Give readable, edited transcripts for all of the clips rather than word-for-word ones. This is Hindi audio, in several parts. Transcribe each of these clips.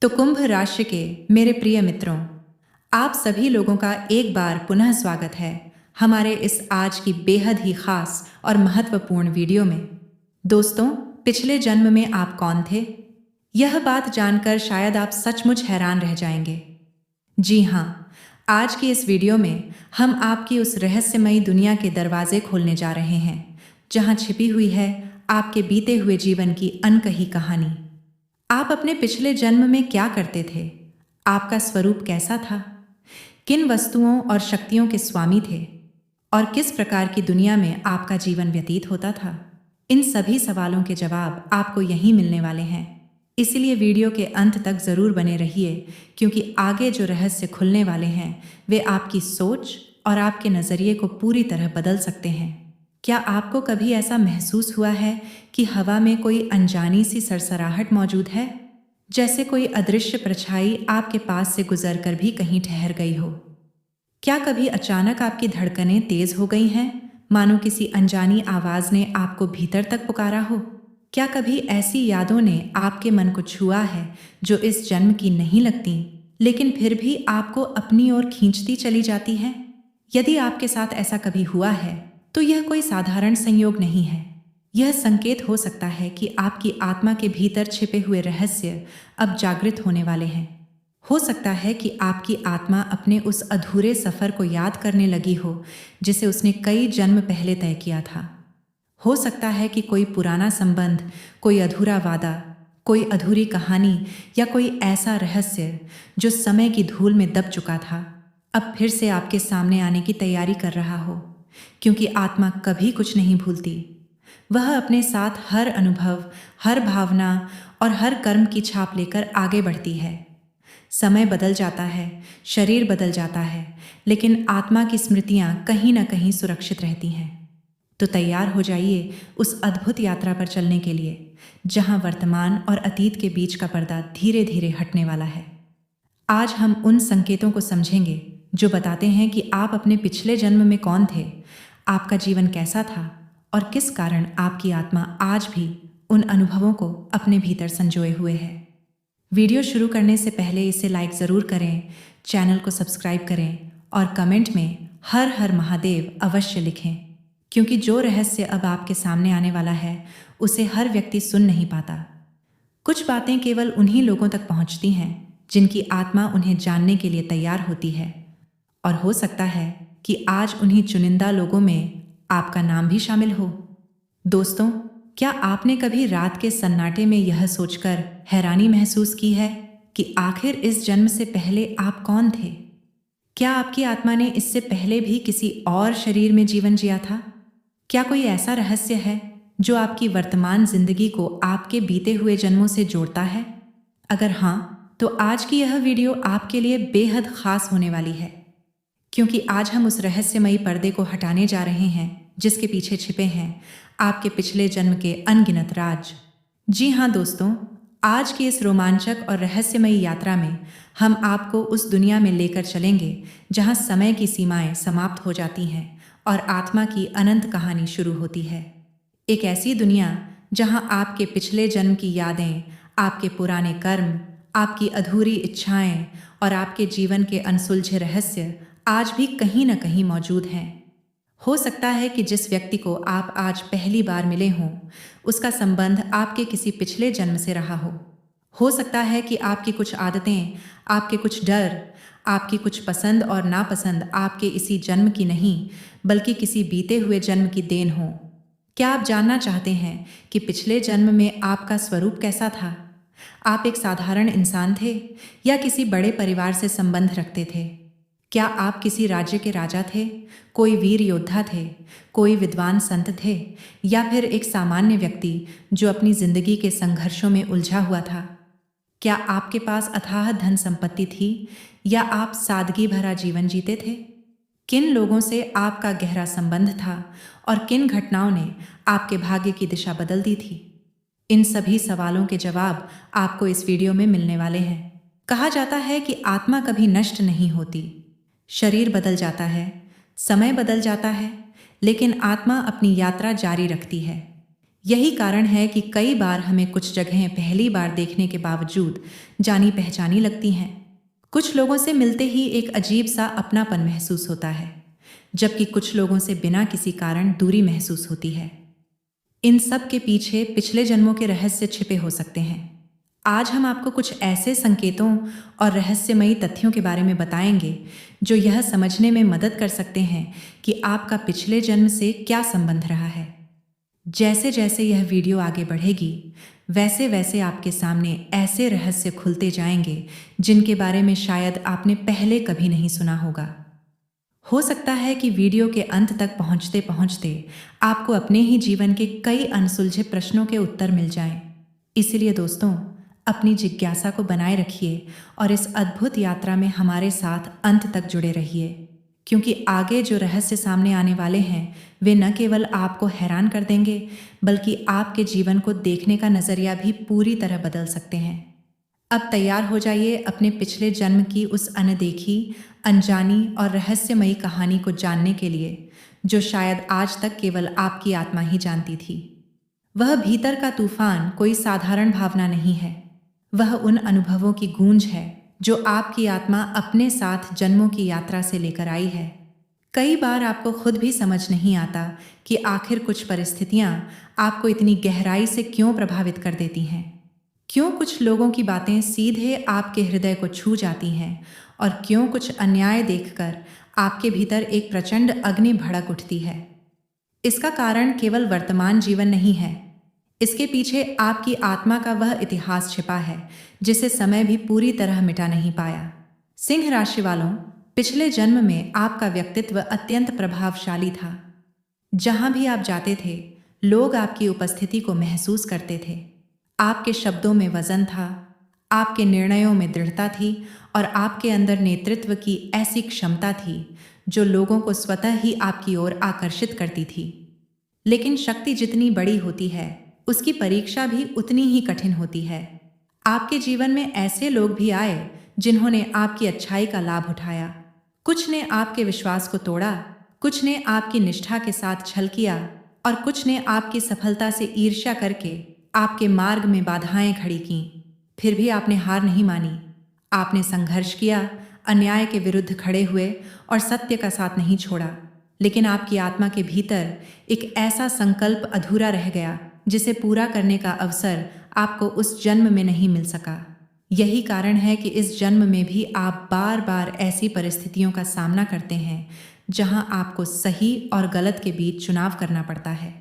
तो कुंभ राशि के मेरे प्रिय मित्रों, आप सभी लोगों का एक बार पुनः स्वागत है हमारे इस आज की बेहद ही खास और महत्वपूर्ण वीडियो में। दोस्तों, पिछले जन्म में आप कौन थे? यह बात जानकर शायद आप सचमुच हैरान रह जाएंगे। जी हाँ, आज की इस वीडियो में हम आपकी उस रहस्यमयी दुनिया के दरवाजे खोलने जा रहे हैं जहां छिपी हुई है आपके बीते हुए जीवन की अनकही कहानी। आप अपने पिछले जन्म में क्या करते थे? आपका स्वरूप कैसा था? किन वस्तुओं और शक्तियों के स्वामी थे? और किस प्रकार की दुनिया में आपका जीवन व्यतीत होता था? इन सभी सवालों के जवाब आपको यहीं मिलने वाले हैं। इसलिए वीडियो के अंत तक जरूर बने रहिए, क्योंकि आगे जो रहस्य खुलने वाले हैं वे आपकी सोच और आपके नजरिए को पूरी तरह बदल सकते हैं। क्या आपको कभी ऐसा महसूस हुआ है कि हवा में कोई अनजानी सी सरसराहट मौजूद है, जैसे कोई अदृश्य परछाई आपके पास से गुजरकर भी कहीं ठहर गई हो? क्या कभी अचानक आपकी धड़कनें तेज हो गई हैं, मानो किसी अनजानी आवाज ने आपको भीतर तक पुकारा हो? क्या कभी ऐसी यादों ने आपके मन को छुआ है जो इस जन्म की नहीं लगती, लेकिन फिर भी आपको अपनी ओर खींचती चली जाती है? यदि आपके साथ ऐसा कभी हुआ है तो यह कोई साधारण संयोग नहीं है। यह संकेत हो सकता है कि आपकी आत्मा के भीतर छिपे हुए रहस्य अब जागृत होने वाले हैं। हो सकता है कि आपकी आत्मा अपने उस अधूरे सफर को याद करने लगी हो जिसे उसने कई जन्म पहले तय किया था। हो सकता है कि कोई पुराना संबंध, कोई अधूरा वादा, कोई अधूरी कहानी या कोई ऐसा रहस्य जो समय की धूल में दब चुका था, अब फिर से आपके सामने आने की तैयारी कर रहा हो। क्योंकि आत्मा कभी कुछ नहीं भूलती। वह अपने साथ हर अनुभव, हर भावना और हर कर्म की छाप लेकर आगे बढ़ती है। समय बदल जाता है, शरीर बदल जाता है, लेकिन आत्मा की स्मृतियां कहीं ना कहीं सुरक्षित रहती हैं। तो तैयार हो जाइए उस अद्भुत यात्रा पर चलने के लिए, जहां वर्तमान और अतीत के बीच का पर्दा धीरे धीरे हटने वाला है। आज हम उन संकेतों को समझेंगे जो बताते हैं कि आप अपने पिछले जन्म में कौन थे, आपका जीवन कैसा था और किस कारण आपकी आत्मा आज भी उन अनुभवों को अपने भीतर संजोए हुए है। वीडियो शुरू करने से पहले इसे लाइक ज़रूर करें, चैनल को सब्सक्राइब करें और कमेंट में हर हर महादेव अवश्य लिखें, क्योंकि जो रहस्य अब आपके सामने आने वाला है उसे हर व्यक्ति सुन नहीं पाता। कुछ बातें केवल उन्हीं लोगों तक पहुंचती हैं जिनकी आत्मा उन्हें जानने के लिए तैयार होती है, और हो सकता है कि आज उन्हीं चुनिंदा लोगों में आपका नाम भी शामिल हो। दोस्तों, क्या आपने कभी रात के सन्नाटे में यह सोचकर हैरानी महसूस की है कि आखिर इस जन्म से पहले आप कौन थे? क्या आपकी आत्मा ने इससे पहले भी किसी और शरीर में जीवन जिया था? क्या कोई ऐसा रहस्य है जो आपकी वर्तमान जिंदगी को आपके बीते हुए जन्मों से जोड़ता है? अगर हाँ, तो आज की यह वीडियो आपके लिए बेहद खास होने वाली है, क्योंकि आज हम उस रहस्यमयी पर्दे को हटाने जा रहे हैं जिसके पीछे छिपे हैं आपके पिछले जन्म के अनगिनत राज। जी हाँ दोस्तों, आज की इस रोमांचक और रहस्यमयी यात्रा में हम आपको उस दुनिया में लेकर चलेंगे जहाँ समय की सीमाएं समाप्त हो जाती हैं और आत्मा की अनंत कहानी शुरू होती है। एक ऐसी दुनिया जहाँ आपके पिछले जन्म की यादें, आपके पुराने कर्म, आपकी अधूरी इच्छाएं और आपके जीवन के अनसुलझे रहस्य आज भी कहीं ना कहीं मौजूद हैं। हो सकता है कि जिस व्यक्ति को आप आज पहली बार मिले हों, उसका संबंध आपके किसी पिछले जन्म से रहा हो। हो सकता है कि आपकी कुछ आदतें, आपके कुछ डर, आपकी कुछ पसंद और नापसंद आपके इसी जन्म की नहीं, बल्कि किसी बीते हुए जन्म की देन हो। क्या आप जानना चाहते हैं कि पिछले जन्म में आपका स्वरूप कैसा था? आप एक साधारण इंसान थे या किसी बड़े परिवार से संबंध रखते थे? क्या आप किसी राज्य के राजा थे, कोई वीर योद्धा थे, कोई विद्वान संत थे, या फिर एक सामान्य व्यक्ति जो अपनी जिंदगी के संघर्षों में उलझा हुआ था? क्या आपके पास अथाह धन संपत्ति थी या आप सादगी भरा जीवन जीते थे? किन लोगों से आपका गहरा संबंध था और किन घटनाओं ने आपके भाग्य की दिशा बदल दी थी? इन सभी सवालों के जवाब आपको इस वीडियो में मिलने वाले हैं। कहा जाता है कि आत्मा कभी नष्ट नहीं होती। शरीर बदल जाता है, समय बदल जाता है, लेकिन आत्मा अपनी यात्रा जारी रखती है। यही कारण है कि कई बार हमें कुछ जगहें पहली बार देखने के बावजूद जानी पहचानी लगती हैं। कुछ लोगों से मिलते ही एक अजीब सा अपनापन महसूस होता है, जबकि कुछ लोगों से बिना किसी कारण दूरी महसूस होती है। इन सब के पीछे पिछले जन्मों के रहस्य छिपे हो सकते हैं। आज हम आपको कुछ ऐसे संकेतों और रहस्यमयी तथ्यों के बारे में बताएंगे जो यह समझने में मदद कर सकते हैं कि आपका पिछले जन्म से क्या संबंध रहा है। जैसे जैसे यह वीडियो आगे बढ़ेगी, वैसे वैसे आपके सामने ऐसे रहस्य खुलते जाएंगे जिनके बारे में शायद आपने पहले कभी नहीं सुना होगा। हो सकता है कि वीडियो के अंत तक पहुंचते पहुंचते आपको अपने ही जीवन के कई अनसुलझे प्रश्नों के उत्तर मिल जाएं। इसलिए दोस्तों, अपनी जिज्ञासा को बनाए रखिए और इस अद्भुत यात्रा में हमारे साथ अंत तक जुड़े रहिए, क्योंकि आगे जो रहस्य सामने आने वाले हैं वे न केवल आपको हैरान कर देंगे, बल्कि आपके जीवन को देखने का नजरिया भी पूरी तरह बदल सकते हैं। अब तैयार हो जाइए अपने पिछले जन्म की उस अनदेखी, अनजानी और रहस्यमयी कहानी को जानने के लिए, जो शायद आज तक केवल आपकी आत्मा ही जानती थी। वह भीतर का तूफान कोई साधारण भावना नहीं है, वह उन अनुभवों की गूंज है जो आपकी आत्मा अपने साथ जन्मों की यात्रा से लेकर आई है। कई बार आपको खुद भी समझ नहीं आता कि आखिर कुछ परिस्थितियां आपको इतनी गहराई से क्यों प्रभावित कर देती हैं। क्यों कुछ लोगों की बातें सीधे आपके हृदय को छू जाती हैं और क्यों कुछ अन्याय देखकर आपके भीतर एक प्रचंड अग्नि भड़क उठती है। इसका कारण केवल वर्तमान जीवन नहीं है, इसके पीछे आपकी आत्मा का वह इतिहास छिपा है जिसे समय भी पूरी तरह मिटा नहीं पाया। सिंह राशि वालों, पिछले जन्म में आपका व्यक्तित्व अत्यंत प्रभावशाली था। जहां भी आप जाते थे, लोग आपकी उपस्थिति को महसूस करते थे। आपके शब्दों में वजन था, आपके निर्णयों में दृढ़ता थी और आपके अंदर नेतृत्व की ऐसी क्षमता थी जो लोगों को स्वतः ही आपकी ओर आकर्षित करती थी। लेकिन शक्ति जितनी बड़ी होती है, उसकी परीक्षा भी उतनी ही कठिन होती है। आपके जीवन में ऐसे लोग भी आए जिन्होंने आपकी अच्छाई का लाभ उठाया। कुछ ने आपके विश्वास को तोड़ा, कुछ ने आपकी निष्ठा के साथ छल किया और कुछ ने आपकी सफलता से ईर्ष्या करके आपके मार्ग में बाधाएं खड़ी कीं। फिर भी आपने हार नहीं मानी। आपने संघर्ष किया, अन्याय के विरुद्ध खड़े हुए और सत्य का साथ नहीं छोड़ा। लेकिन आपकी आत्मा के भीतर एक ऐसा संकल्प अधूरा रह गया जिसे पूरा करने का अवसर आपको उस जन्म में नहीं मिल सका। यही कारण है कि इस जन्म में भी आप बार बार ऐसी परिस्थितियों का सामना करते हैं जहां आपको सही और गलत के बीच चुनाव करना पड़ता है।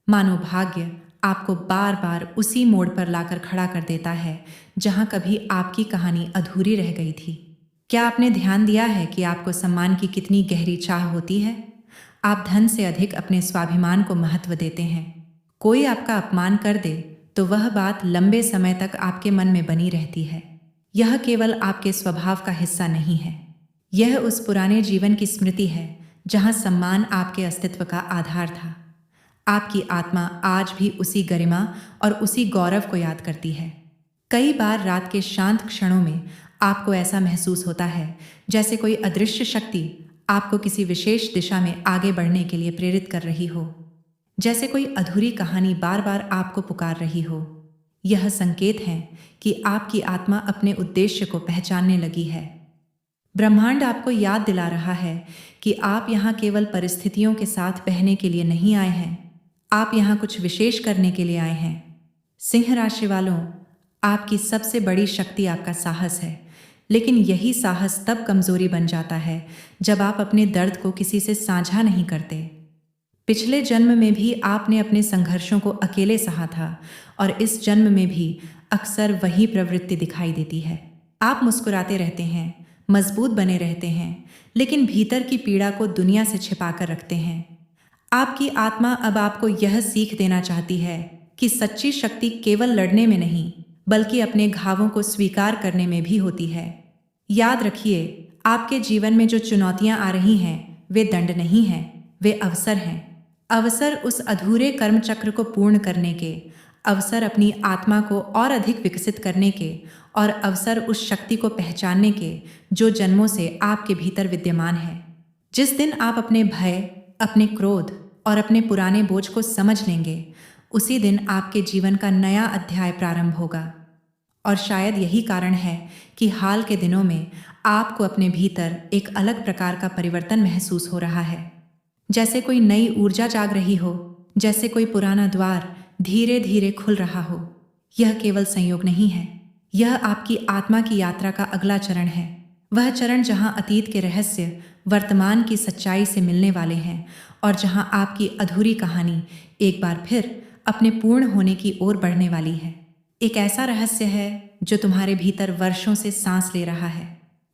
मानो भाग्य आपको बार बार उसी मोड़ पर लाकर खड़ा कर देता है जहां कभी आपकी कहानी अधूरी रह गई थी। क्या आपने ध्यान दिया है कि आपको सम्मान की कितनी गहरी चाह होती है? आप धन से अधिक अपने स्वाभिमान को महत्व देते हैं। कोई आपका अपमान कर दे तो वह बात लंबे समय तक आपके मन में बनी रहती है। यह केवल आपके स्वभाव का हिस्सा नहीं है, यह उस पुराने जीवन की स्मृति है जहां सम्मान आपके अस्तित्व का आधार था। आपकी आत्मा आज भी उसी गरिमा और उसी गौरव को याद करती है। कई बार रात के शांत क्षणों में आपको ऐसा महसूस होता है जैसे कोई अदृश्य शक्ति आपको किसी विशेष दिशा में आगे बढ़ने के लिए प्रेरित कर रही हो, जैसे कोई अधूरी कहानी बार बार आपको पुकार रही हो। यह संकेत है कि आपकी आत्मा अपने उद्देश्य को पहचानने लगी है। ब्रह्मांड आपको याद दिला रहा है कि आप यहाँ केवल परिस्थितियों के साथ बहने के लिए नहीं आए हैं, आप यहाँ कुछ विशेष करने के लिए आए हैं। सिंह राशि वालों, आपकी सबसे बड़ी शक्ति आपका साहस है, लेकिन यही साहस तब कमजोरी बन जाता है जब आप अपने दर्द को किसी से साझा नहीं करते। पिछले जन्म में भी आपने अपने संघर्षों को अकेले सहा था और इस जन्म में भी अक्सर वही प्रवृत्ति दिखाई देती है। आप मुस्कुराते रहते हैं, मजबूत बने रहते हैं, लेकिन भीतर की पीड़ा को दुनिया से छिपाकर रखते हैं। आपकी आत्मा अब आपको यह सीख देना चाहती है कि सच्ची शक्ति केवल लड़ने में नहीं, बल्कि अपने घावों को स्वीकार करने में भी होती है। याद रखिए, आपके जीवन में जो चुनौतियां आ रही हैं, वे दंड नहीं हैं, वे अवसर हैं। अवसर उस अधूरे कर्म चक्र को पूर्ण करने के, अवसर अपनी आत्मा को और अधिक विकसित करने के, और अवसर उस शक्ति को पहचानने के जो जन्मों से आपके भीतर विद्यमान है। जिस दिन आप अपने भय, अपने क्रोध और अपने पुराने बोझ को समझ लेंगे, उसी दिन आपके जीवन का नया अध्याय प्रारंभ होगा। और शायद यही कारण है कि हाल के दिनों में आपको अपने भीतर एक अलग प्रकार का परिवर्तन महसूस हो रहा है। जैसे कोई नई ऊर्जा जाग रही हो, जैसे कोई पुराना द्वार धीरे धीरे खुल रहा हो। यह केवल संयोग नहीं है, यह आपकी आत्मा की यात्रा का अगला चरण है। वह चरण जहां अतीत के रहस्य वर्तमान की सच्चाई से मिलने वाले हैं और जहां आपकी अधूरी कहानी एक बार फिर अपने पूर्ण होने की ओर बढ़ने वाली है। एक ऐसा रहस्य है जो तुम्हारे भीतर वर्षों से सांस ले रहा है,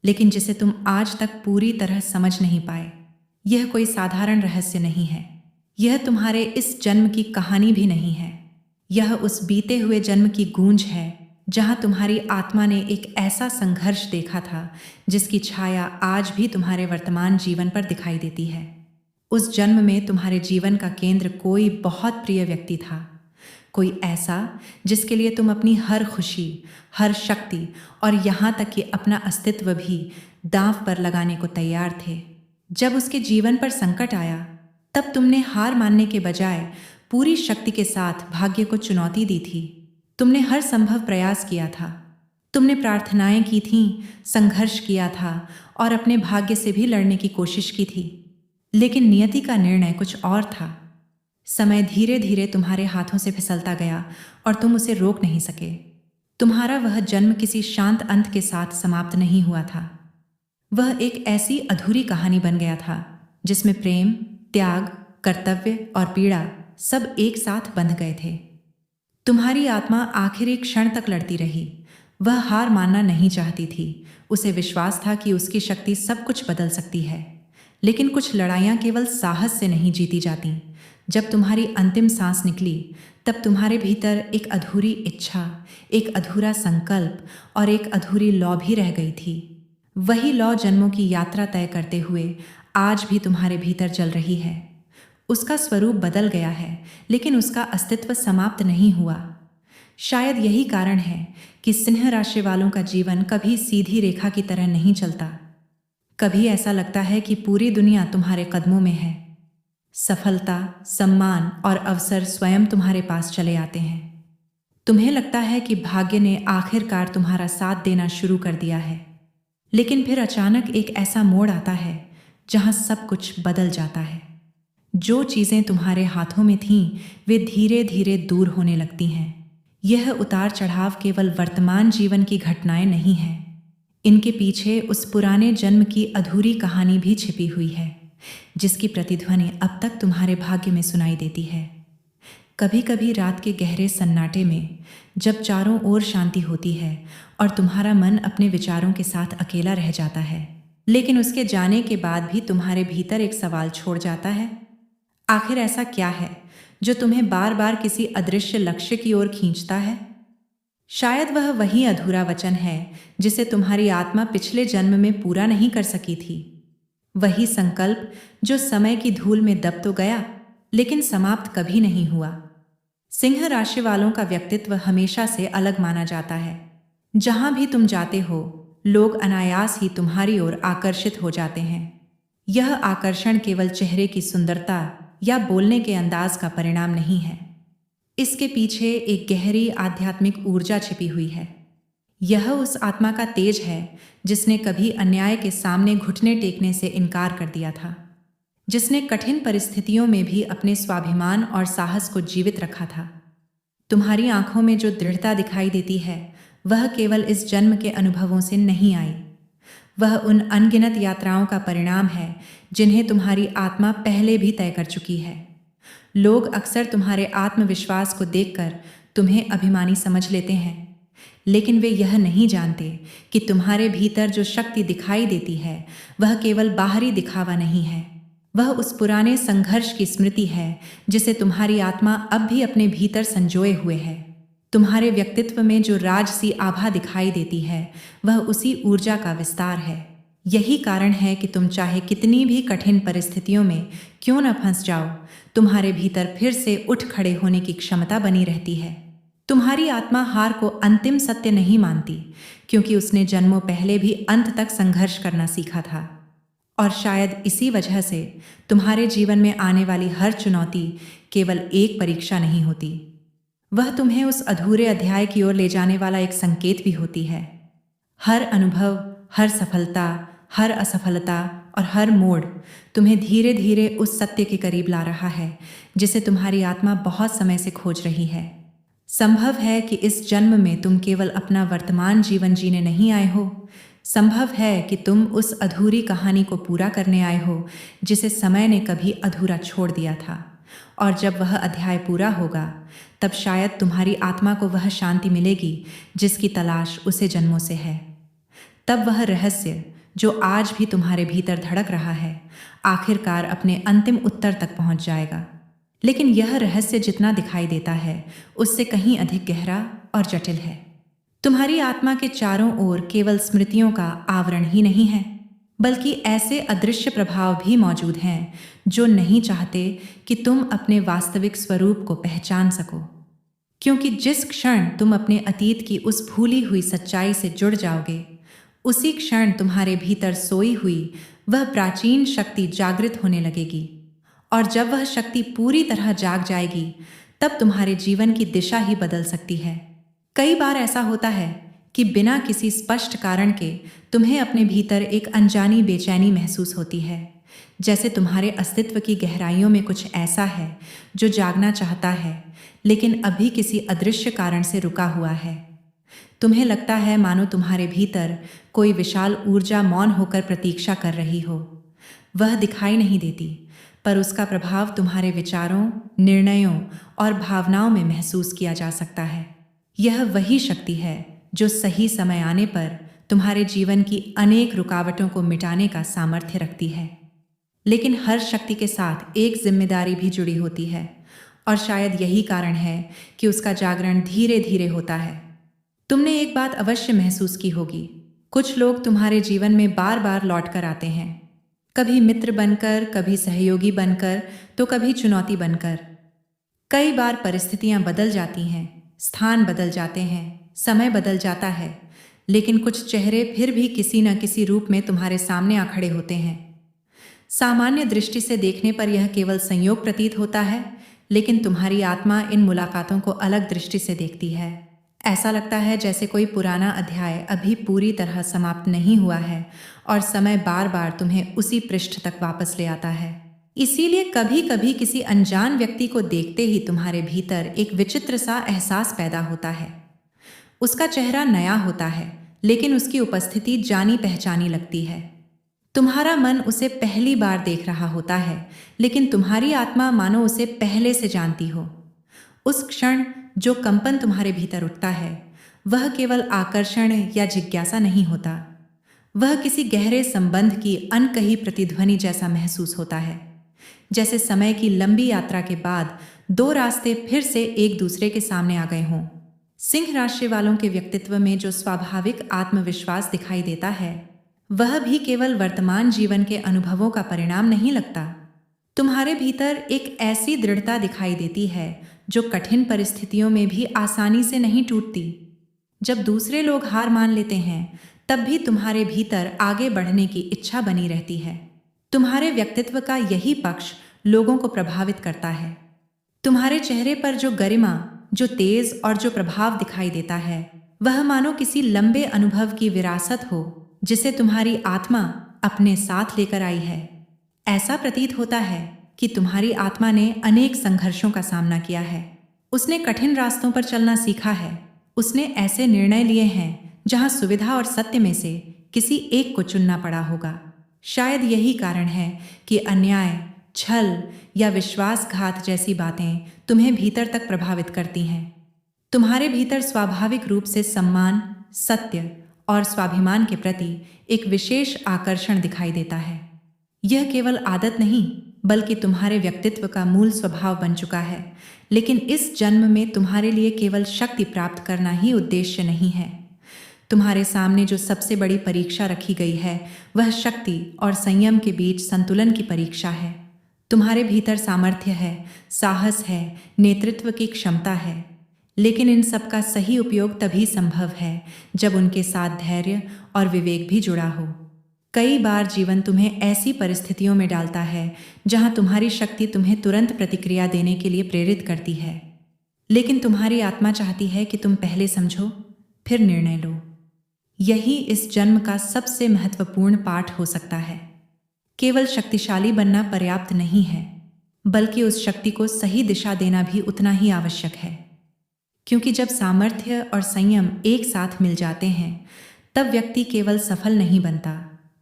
लेकिन जिसे तुम आज तक पूरी तरह समझ नहीं पाए। यह कोई साधारण रहस्य नहीं है, यह तुम्हारे इस जन्म की कहानी भी नहीं है। यह उस बीते हुए जन्म की गूंज है जहां तुम्हारी आत्मा ने एक ऐसा संघर्ष देखा था जिसकी छाया आज भी तुम्हारे वर्तमान जीवन पर दिखाई देती है। उस जन्म में तुम्हारे जीवन का केंद्र कोई बहुत प्रिय व्यक्ति था, कोई ऐसा जिसके लिए तुम अपनी हर खुशी, हर शक्ति और यहाँ तक कि अपना अस्तित्व भी दांव पर लगाने को तैयार थे। जब उसके जीवन पर संकट आया, तब तुमने हार मानने के बजाय पूरी शक्ति के साथ भाग्य को चुनौती दी थी। तुमने हर संभव प्रयास किया था, तुमने प्रार्थनाएं की थीं, संघर्ष किया था और अपने भाग्य से भी लड़ने की कोशिश की थी। लेकिन नियति का निर्णय कुछ और था। समय धीरे धीरे तुम्हारे हाथों से फिसलता गया और तुम उसे रोक नहीं सके। तुम्हारा वह जन्म किसी शांत अंत के साथ समाप्त नहीं हुआ था। वह एक ऐसी अधूरी कहानी बन गया था जिसमें प्रेम, त्याग, कर्तव्य और पीड़ा सब एक साथ बंध गए थे। तुम्हारी आत्मा आखिरी क्षण तक लड़ती रही। वह हार मानना नहीं चाहती थी। उसे विश्वास था कि उसकी शक्ति सब कुछ बदल सकती है। लेकिन कुछ लड़ाइयाँ केवल साहस से नहीं जीती जाती। जब तुम्हारी अंतिम सांस निकली, तब तुम्हारे भीतर एक अधूरी इच्छा, एक अधूरा संकल्प और एक अधूरी लौ भी रह गई थी। वही लौ जन्मों की यात्रा तय करते हुए आज भी तुम्हारे भीतर जल रही है। उसका स्वरूप बदल गया है, लेकिन उसका अस्तित्व समाप्त नहीं हुआ। शायद यही कारण है कि सिंह राशि वालों का जीवन कभी सीधी रेखा की तरह नहीं चलता। कभी ऐसा लगता है कि पूरी दुनिया तुम्हारे कदमों में है। सफलता, सम्मान और अवसर स्वयं तुम्हारे पास चले आते हैं। तुम्हें लगता है कि भाग्य ने आखिरकार तुम्हारा साथ देना शुरू कर दिया है। लेकिन फिर अचानक एक ऐसा मोड़ आता है जहां सब कुछ बदल जाता है। जो चीजें तुम्हारे हाथों में थीं, वे धीरे धीरे दूर होने लगती हैं। यह उतार चढ़ाव केवल वर्तमान जीवन की घटनाएं नहीं हैं। इनके पीछे उस पुराने जन्म की अधूरी कहानी भी छिपी हुई है, जिसकी प्रतिध्वनि अब तक तुम्हारे भाग्य में सुनाई देती है। कभी कभी रात के गहरे सन्नाटे में, जब चारों ओर शांति होती है और तुम्हारा मन अपने विचारों के साथ अकेला रह जाता है, लेकिन उसके जाने के बाद भी तुम्हारे भीतर एक सवाल छोड़ जाता है। आखिर ऐसा क्या है जो तुम्हें बार बार किसी अदृश्य लक्ष्य की ओर खींचता है? शायद वह वही अधूरा वचन है जिसे तुम्हारी आत्मा पिछले जन्म में पूरा नहीं कर सकी थी। वही संकल्प जो समय की धूल में दब तो गया, लेकिन समाप्त कभी नहीं हुआ। सिंह राशि वालों का व्यक्तित्व हमेशा से अलग माना जाता है। जहां भी तुम जाते हो, लोग अनायास ही तुम्हारी ओर आकर्षित हो जाते हैं। यह आकर्षण केवल चेहरे की सुंदरता या बोलने के अंदाज का परिणाम नहीं है। इसके पीछे एक गहरी आध्यात्मिक ऊर्जा छिपी हुई है। यह उस आत्मा का तेज है जिसने कभी अन्याय के सामने घुटने टेकने से इनकार कर दिया था, जिसने कठिन परिस्थितियों में भी अपने स्वाभिमान और साहस को जीवित रखा था। तुम्हारी आंखों में जो दृढ़ता दिखाई देती है, वह केवल इस जन्म के अनुभवों से नहीं आई। वह उन अनगिनत यात्राओं का परिणाम है जिन्हें तुम्हारी आत्मा पहले भी तय कर चुकी है। लोग अक्सर तुम्हारे आत्मविश्वास को देखकर तुम्हें अभिमानी समझ लेते हैं, लेकिन वे यह नहीं जानते कि तुम्हारे भीतर जो शक्ति दिखाई देती है, वह केवल बाहरी दिखावा नहीं है। वह उस पुराने संघर्ष की स्मृति है जिसे तुम्हारी आत्मा अब भी अपने भीतर संजोए हुए है। तुम्हारे व्यक्तित्व में जो राजसी आभा दिखाई देती है, वह उसी ऊर्जा का विस्तार है। यही कारण है कि तुम चाहे कितनी भी कठिन परिस्थितियों में क्यों न फंस जाओ, तुम्हारे भीतर फिर से उठ खड़े होने की क्षमता बनी रहती है। तुम्हारी आत्मा हार को अंतिम सत्य नहीं मानती, क्योंकि उसने जन्मों पहले भी अंत तक संघर्ष करना सीखा था। और शायद इसी वजह से तुम्हारे जीवन में आने वाली हर चुनौती केवल एक परीक्षा नहीं होती, वह तुम्हें उस अधूरे अध्याय की ओर ले जाने वाला एक संकेत भी होती है। हर अनुभव, हर सफलता, हर असफलता और हर मोड़ तुम्हें धीरे धीरे उस सत्य के करीब ला रहा है जिसे तुम्हारी आत्मा बहुत समय से खोज रही है। संभव है कि इस जन्म में तुम केवल अपना वर्तमान जीवन जीने नहीं आए हो, संभव है कि तुम उस अधूरी कहानी को पूरा करने आए हो जिसे समय ने कभी अधूरा छोड़ दिया था। और जब वह अध्याय पूरा होगा तब शायद तुम्हारी आत्मा को वह शांति मिलेगी जिसकी तलाश उसे जन्मों से है। तब वह रहस्य जो आज भी तुम्हारे भीतर धड़क रहा है आखिरकार अपने अंतिम उत्तर तक पहुंच जाएगा। लेकिन यह रहस्य जितना दिखाई देता है उससे कहीं अधिक गहरा और जटिल है। तुम्हारी आत्मा के चारों ओर केवल स्मृतियों का आवरण ही नहीं है, बल्कि ऐसे अदृश्य प्रभाव भी मौजूद हैं जो नहीं चाहते कि तुम अपने वास्तविक स्वरूप को पहचान सको। क्योंकि जिस क्षण तुम अपने अतीत की उस भूली हुई सच्चाई से जुड़ जाओगे, उसी क्षण तुम्हारे भीतर सोई हुई वह प्राचीन शक्ति जागृत होने लगेगी। और जब वह शक्ति पूरी तरह जाग जाएगी तब तुम्हारे जीवन की दिशा ही बदल सकती है। कई बार ऐसा होता है कि बिना किसी स्पष्ट कारण के तुम्हें अपने भीतर एक अनजानी बेचैनी महसूस होती है, जैसे तुम्हारे अस्तित्व की गहराइयों में कुछ ऐसा है जो जागना चाहता है लेकिन अभी किसी अदृश्य कारण से रुका हुआ है। तुम्हें लगता है मानो तुम्हारे भीतर कोई विशाल ऊर्जा मौन होकर प्रतीक्षा कर रही हो। वह दिखाई नहीं देती, पर उसका प्रभाव तुम्हारे विचारों, निर्णयों और भावनाओं में महसूस किया जा सकता है। यह वही शक्ति है जो सही समय आने पर तुम्हारे जीवन की अनेक रुकावटों को मिटाने का सामर्थ्य रखती है। लेकिन हर शक्ति के साथ एक जिम्मेदारी भी जुड़ी होती है, और शायद यही कारण है कि उसका जागरण धीरे धीरे होता है। तुमने एक बात अवश्य महसूस की होगी, कुछ लोग तुम्हारे जीवन में बार बार लौट कर आते हैं, कभी मित्र बनकर, कभी सहयोगी बनकर, तो कभी चुनौती बनकर। कई बार परिस्थितियां बदल जाती हैं, स्थान बदल जाते हैं, समय बदल जाता है, लेकिन कुछ चेहरे फिर भी किसी न किसी रूप में तुम्हारे सामने आ खड़े होते हैं। सामान्य दृष्टि से देखने पर यह केवल संयोग प्रतीत होता है, लेकिन तुम्हारी आत्मा इन मुलाकातों को अलग दृष्टि से देखती है। ऐसा लगता है जैसे कोई पुराना अध्याय अभी पूरी तरह समाप्त नहीं हुआ है और समय बार बार तुम्हें उसी पृष्ठ तक वापस ले आता है। इसीलिए कभी कभी किसी अनजान व्यक्ति को देखते ही तुम्हारे भीतर एक विचित्र सा एहसास पैदा होता है। उसका चेहरा नया होता है, लेकिन उसकी उपस्थिति जानी पहचानी लगती है। तुम्हारा मन उसे पहली बार देख रहा होता है, लेकिन तुम्हारी आत्मा मानो उसे पहले से जानती हो। उस क्षण जो कंपन तुम्हारे भीतर उठता है वह केवल आकर्षण या जिज्ञासा नहीं होता, वह किसी गहरे संबंध की अनकही प्रतिध्वनि जैसा महसूस होता है। जैसे समय की लंबी यात्रा के बाद दो रास्ते फिर से एक दूसरे के सामने आ गए हों। सिंह राशि वालों के व्यक्तित्व में जो स्वाभाविक आत्मविश्वास दिखाई देता है वह भी केवल वर्तमान जीवन के अनुभवों का परिणाम नहीं लगता। तुम्हारे भीतर एक ऐसी दृढ़ता दिखाई देती है जो कठिन परिस्थितियों में भी आसानी से नहीं टूटती। जब दूसरे लोग हार मान लेते हैं तब भी तुम्हारे भीतर आगे बढ़ने की इच्छा बनी रहती है। तुम्हारे व्यक्तित्व का यही पक्ष लोगों को प्रभावित करता है। तुम्हारे चेहरे पर जो गरिमा, जो तेज और जो प्रभाव दिखाई देता है वह मानो किसी लंबे अनुभव की विरासत हो जिसे तुम्हारी आत्मा अपने साथ लेकर आई है। ऐसा प्रतीत होता है कि तुम्हारी आत्मा ने अनेक संघर्षों का सामना किया है। उसने कठिन रास्तों पर चलना सीखा है। उसने ऐसे निर्णय लिए हैं जहां सुविधा और सत्य में से किसी एक को चुनना पड़ा होगा। शायद यही कारण है कि अन्याय, छल या विश्वासघात जैसी बातें तुम्हें भीतर तक प्रभावित करती हैं। तुम्हारे भीतर स्वाभाविक रूप से सम्मान, सत्य और स्वाभिमान के प्रति एक विशेष आकर्षण दिखाई देता है। यह केवल आदत नहीं बल्कि तुम्हारे व्यक्तित्व का मूल स्वभाव बन चुका है। लेकिन इस जन्म में तुम्हारे लिए केवल शक्ति प्राप्त करना ही उद्देश्य नहीं है। तुम्हारे सामने जो सबसे बड़ी परीक्षा रखी गई है वह शक्ति और संयम के बीच संतुलन की परीक्षा है। तुम्हारे भीतर सामर्थ्य है, साहस है, नेतृत्व की क्षमता है, लेकिन इन सब का सही उपयोग तभी संभव है जब उनके साथ धैर्य और विवेक भी जुड़ा हो। कई बार जीवन तुम्हें ऐसी परिस्थितियों में डालता है जहां तुम्हारी शक्ति तुम्हें तुरंत प्रतिक्रिया देने के लिए प्रेरित करती है, लेकिन तुम्हारी आत्मा चाहती है कि तुम पहले समझो, फिर निर्णय लो। यही इस जन्म का सबसे महत्वपूर्ण पाठ हो सकता है। केवल शक्तिशाली बनना पर्याप्त नहीं है, बल्कि उस शक्ति को सही दिशा देना भी उतना ही आवश्यक है। क्योंकि जब सामर्थ्य और संयम एक साथ मिल जाते हैं, तब व्यक्ति केवल सफल नहीं बनता,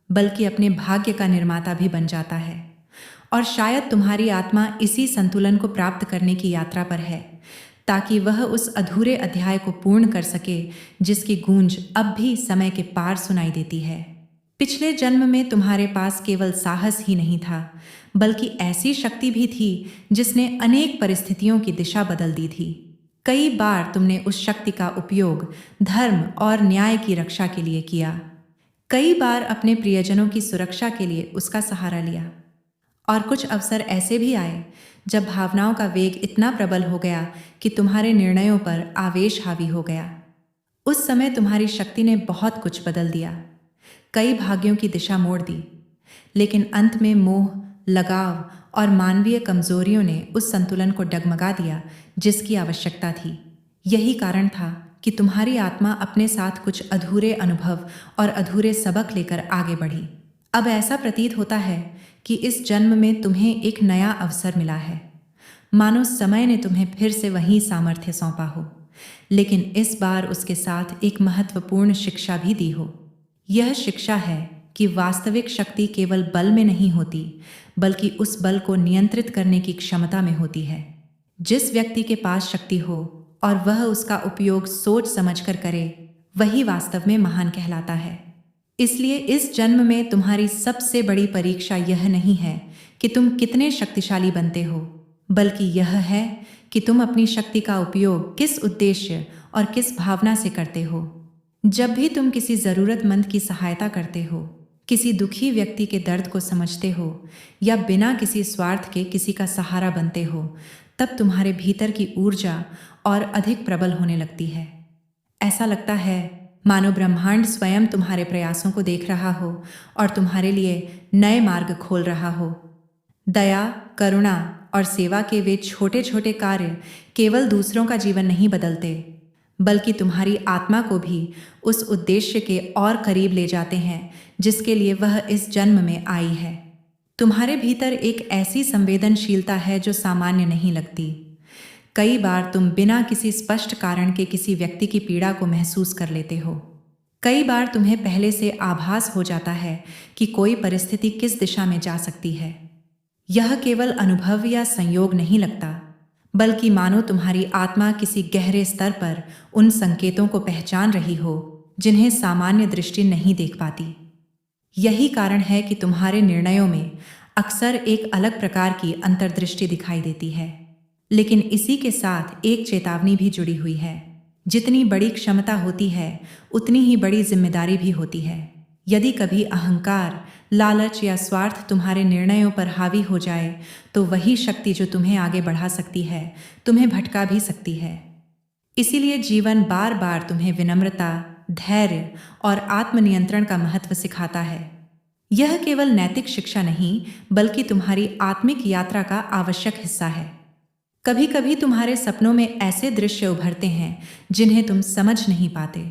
बल्कि अपने भाग्य का निर्माता भी बन जाता है। और शायद तुम्हारी आत्मा इसी संतुलन को प्राप्त करने की यात्रा पर है, ताकि वह उस अधूरे अध्याय को पूर्ण कर सके जिसकी गूंज अब भी समय के पार सुनाई देती है। पिछले जन्म में तुम्हारे पास केवल साहस ही नहीं था, बल्कि ऐसी शक्ति भी थी जिसने अनेक परिस्थितियों की दिशा बदल दी थी। कई बार तुमने उस शक्ति का उपयोग धर्म और न्याय की रक्षा के लिए किया। कई बार अपने प्रियजनों की सुरक्षा के लिए उसका सहारा लिया। और कुछ अवसर ऐसे भी आए जब भावनाओं का वेग इतना प्रबल हो गया कि तुम्हारे निर्णयों पर आवेश हावी हो गया। उस समय तुम्हारी शक्ति ने बहुत कुछ बदल दिया, कई भाग्यों की दिशा मोड़ दी, लेकिन अंत में मोह, लगाव और मानवीय कमजोरियों ने उस संतुलन को डगमगा दिया जिसकी आवश्यकता थी। यही कारण था कि तुम्हारी आत्मा अपने साथ कुछ अधूरे अनुभव और अधूरे सबक लेकर आगे बढ़ी। अब ऐसा प्रतीत होता है कि इस जन्म में तुम्हें एक नया अवसर मिला है, मानो समय ने तुम्हें फिर से वही सामर्थ्य सौंपा हो, लेकिन इस बार उसके साथ एक महत्वपूर्ण शिक्षा भी दी हो। यह शिक्षा है कि वास्तविक शक्ति केवल बल में नहीं होती, बल्कि उस बल को नियंत्रित करने की क्षमता में होती है। जिस व्यक्ति के पास शक्ति हो और वह उसका उपयोग सोच समझकर करे, वही वास्तव में महान कहलाता है। इसलिए इस जन्म में तुम्हारी सबसे बड़ी परीक्षा यह नहीं है कि तुम कितने शक्तिशाली बनते हो, बल्कि यह है कि तुम अपनी शक्ति का उपयोग किस उद्देश्य और किस भावना से करते हो। जब भी तुम किसी जरूरतमंद की सहायता करते हो, किसी दुखी व्यक्ति के दर्द को समझते हो या बिना किसी स्वार्थ के किसी का सहारा बनते हो, तब तुम्हारे भीतर की ऊर्जा और अधिक प्रबल होने लगती है। ऐसा लगता है मानो ब्रह्मांड स्वयं तुम्हारे प्रयासों को देख रहा हो और तुम्हारे लिए नए मार्ग खोल रहा हो। दया, करुणा और सेवा के वे छोटे छोटे कार्य केवल दूसरों का जीवन नहीं बदलते, बल्कि तुम्हारी आत्मा को भी उस उद्देश्य के और करीब ले जाते हैं जिसके लिए वह इस जन्म में आई है। तुम्हारे भीतर एक ऐसी संवेदनशीलता है जो सामान्य नहीं लगती। कई बार तुम बिना किसी स्पष्ट कारण के किसी व्यक्ति की पीड़ा को महसूस कर लेते हो। कई बार तुम्हें पहले से आभास हो जाता है कि कोई परिस्थिति किस दिशा में जा सकती है। यह केवल अनुभव या संयोग नहीं लगता, बल्कि मानो तुम्हारी आत्मा किसी गहरे स्तर पर उन संकेतों को पहचान रही हो जिन्हें सामान्य दृष्टि नहीं देख पाती। यही कारण है कि तुम्हारे निर्णयों में अक्सर एक अलग प्रकार की अंतर्दृष्टि दिखाई देती है, लेकिन इसी के साथ एक चेतावनी भी जुड़ी हुई है। जितनी बड़ी क्षमता होती है, उतनी ही बड़ी जिम्मेदारी भी होती है। यदि कभी अहंकार, लालच या स्वार्थ तुम्हारे निर्णयों पर हावी हो जाए, तो वही शक्ति जो तुम्हें आगे बढ़ा सकती है, तुम्हें भटका भी सकती है। इसीलिए जीवन बार बार तुम्हें विनम्रता, धैर्य और आत्मनियंत्रण का महत्व सिखाता है। यह केवल नैतिक शिक्षा नहीं, बल्कि तुम्हारी आत्मिक यात्रा का आवश्यक हिस्सा है। कभी कभी तुम्हारे सपनों में ऐसे दृश्य उभरते हैं जिन्हें तुम समझ नहीं पाते।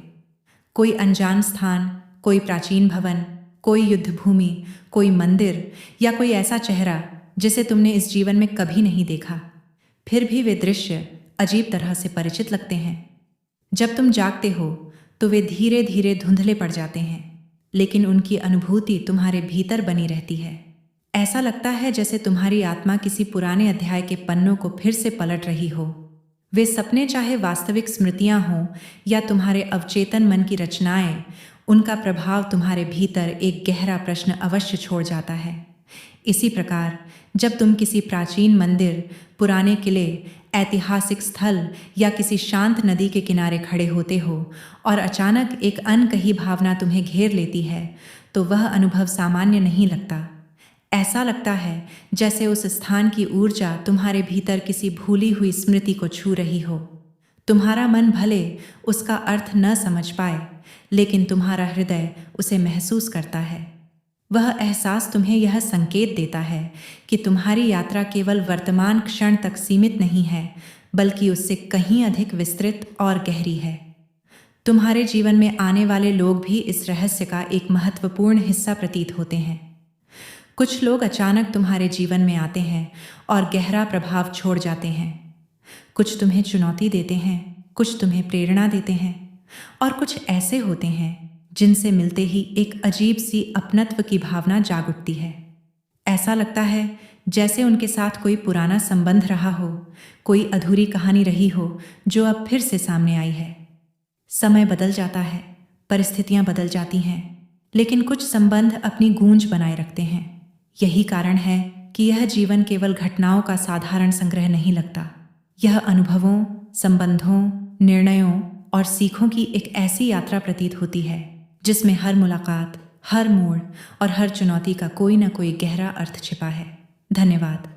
कोई अनजान स्थान, कोई प्राचीन भवन, कोई युद्ध भूमि, कोई मंदिर या कोई ऐसा चेहरा जिसे तुमने इस जीवन में कभी नहीं देखा। फिर भी वे दृश्य अजीब तरह से परिचित लगते हैं। जब तुम जागते हो तो वे धीरे धीरे धुंधले पड़ जाते हैं, लेकिन उनकी अनुभूति तुम्हारे भीतर बनी रहती है। ऐसा लगता है जैसे तुम्हारी आत्मा किसी पुराने अध्याय के पन्नों को फिर से पलट रही हो। वे सपने चाहे वास्तविक स्मृतियां हों या तुम्हारे अवचेतन मन की रचनाएं, उनका प्रभाव तुम्हारे भीतर एक गहरा प्रश्न अवश्य छोड़ जाता है। इसी प्रकार जब तुम किसी प्राचीन मंदिर, पुराने किले, ऐतिहासिक स्थल या किसी शांत नदी के किनारे खड़े होते हो और अचानक एक अनकही भावना तुम्हें घेर लेती है, तो वह अनुभव सामान्य नहीं लगता। ऐसा लगता है जैसे उस स्थान की ऊर्जा तुम्हारे भीतर किसी भूली हुई स्मृति को छू रही हो। तुम्हारा मन भले उसका अर्थ न समझ पाए, लेकिन तुम्हारा हृदय उसे महसूस करता है। वह एहसास तुम्हें यह संकेत देता है कि तुम्हारी यात्रा केवल वर्तमान क्षण तक सीमित नहीं है, बल्कि उससे कहीं अधिक विस्तृत और गहरी है। तुम्हारे जीवन में आने वाले लोग भी इस रहस्य का एक महत्वपूर्ण हिस्सा प्रतीत होते हैं। कुछ लोग अचानक तुम्हारे जीवन में आते हैं और गहरा प्रभाव छोड़ जाते हैं। कुछ तुम्हें चुनौती देते हैं, कुछ तुम्हें प्रेरणा देते हैं, और कुछ ऐसे होते हैं जिनसे मिलते ही एक अजीब सी अपनत्व की भावना जाग उठती है। ऐसा लगता है जैसे उनके साथ कोई पुराना संबंध रहा हो, कोई अधूरी कहानी रही हो जो अब फिर से सामने आई है। समय बदल जाता है, परिस्थितियां बदल जाती हैं, लेकिन कुछ संबंध अपनी गूंज बनाए रखते हैं। यही कारण है कि यह जीवन केवल घटनाओं का साधारण संग्रह नहीं लगता। यह अनुभवों, संबंधों, निर्णयों और सीखों की एक ऐसी यात्रा प्रतीत होती है जिसमें हर मुलाकात, हर मोड़ और हर चुनौती का कोई न कोई गहरा अर्थ छिपा है। धन्यवाद।